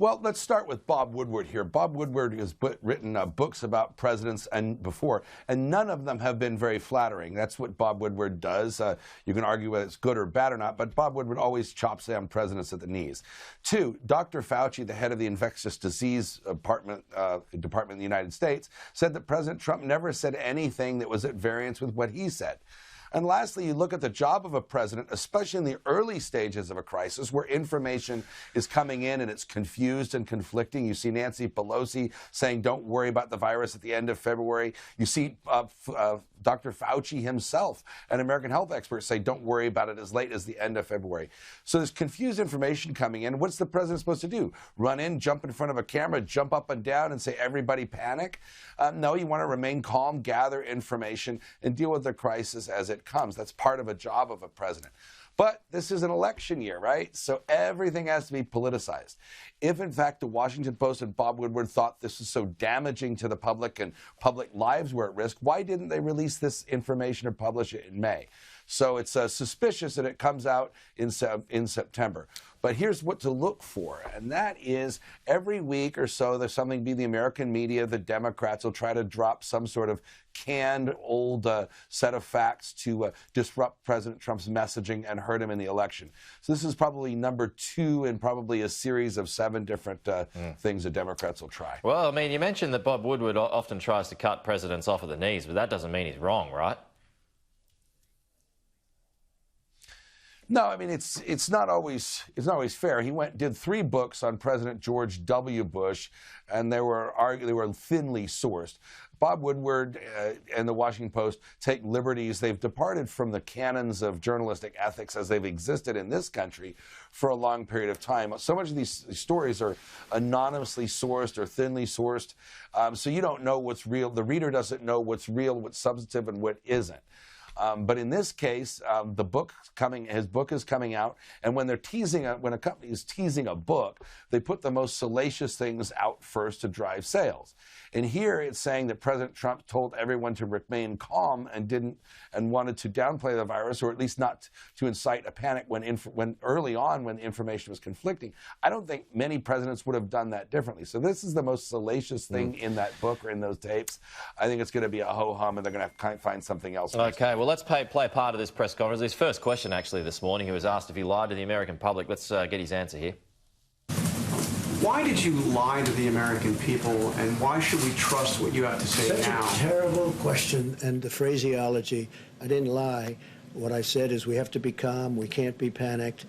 Well, let's start with Bob Woodward here. Bob Woodward has written books about presidents and before, and none of them have been very flattering. That's what Bob Woodward does. You can argue whether it's good or bad or not, but Bob Woodward always chops down presidents at the knees. Two, Dr. Fauci, the head of the infectious disease department in the United States, said that President Trump never said anything that was at variance with what he said. And lastly, you look at the job of a president, especially in the early stages of a crisis where information is coming in and it's confused and conflicting. You see Nancy Pelosi saying, don't worry about the virus at the end of February. You see Dr. Fauci himself, an American health expert, say, don't worry about it as late as the end of February. So there's confused information coming in. What's the president supposed to do? Run in, jump in front of a camera, jump up and down and say, everybody panic? No, you want to remain calm, gather information, and deal with the crisis as it comes. That's part of a job of a president. But this is an election year, right? So everything has to be politicized. If, in fact, the Washington Post and Bob Woodward thought this was so damaging to the public and public lives were at risk, why didn't they release this information or publish it in May? So it's suspicious that it comes out in September. But here's what to look for, and that is every week or so there's something, be the American media, the Democrats will try to drop some sort of canned old set of facts to disrupt President Trump's messaging and hurt him in the election. So this is probably number 2 in probably a series of 7 different things the Democrats will try. Well, I mean, you mentioned that Bob Woodward often tries to cut presidents off at the knees, but that doesn't mean he's wrong, right? No, I mean, it's not always fair. He did 3 books on President George W. Bush, and they were thinly sourced. Bob Woodward and the Washington Post take liberties. They've departed from the canons of journalistic ethics as they've existed in this country for a long period of time. So much of these stories are anonymously sourced or thinly sourced, so you don't know what's real. The reader doesn't know what's real, what's substantive, and what isn't. But in this case, his book is coming out, and when when a company is teasing a book, they put the most salacious things out first to drive sales. And here it's saying that President Trump told everyone to remain calm and wanted to downplay the virus, or at least not to incite a panic when early on when the information was conflicting. I don't think many presidents would have done that differently. So this is the most salacious thing in that book or in those tapes. I think it's going to be a ho-hum, and they're going to have to find something else. Okay, well, let's play part of this press conference. His first question, actually, this morning, he was asked if he lied to the American public. Let's get his answer here. Why did you lie to the American people, and why should we trust what you have to say now? Such a terrible question, and the phraseology. I didn't lie. What I said is we have to be calm, we can't be panicked.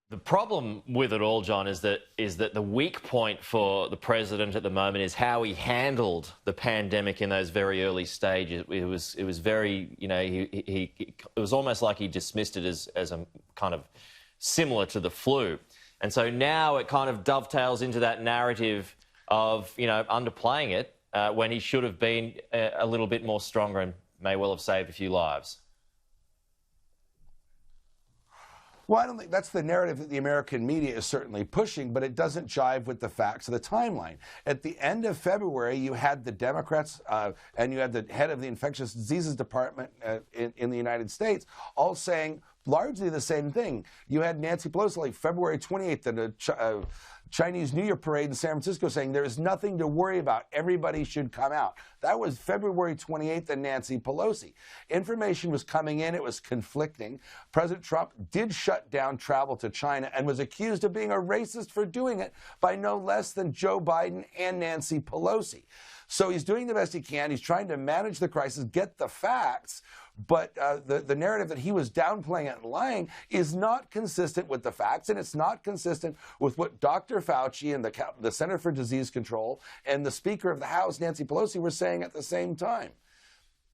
The problem with it all, John, is that the weak point for the president at the moment is how he handled the pandemic in those very early stages. It was very, you know, it was almost like he dismissed it as a kind of similar to the flu. And so now it kind of dovetails into that narrative of, you know, underplaying it when he should have been a little bit more stronger and may well have saved a few lives. Well, I don't think that's the narrative that the American media is certainly pushing, but it doesn't jive with the facts of the timeline. At the end of February, you had the Democrats and you had the head of the infectious diseases department in the United States all saying largely the same thing. You had Nancy Pelosi, like February 28th, at a Chinese New Year parade in San Francisco saying there is nothing to worry about. Everybody should come out. That was February 28th and Nancy Pelosi. Information was coming in. It was conflicting. President Trump did shut down travel to China and was accused of being a racist for doing it by no less than Joe Biden and Nancy Pelosi. So he's doing the best he can. He's trying to manage the crisis, get the facts, but the narrative that he was downplaying it and lying is not consistent with the facts, and it's not consistent with what Dr. Fauci and the Center for Disease Control and the Speaker of the House, Nancy Pelosi, were saying at the same time.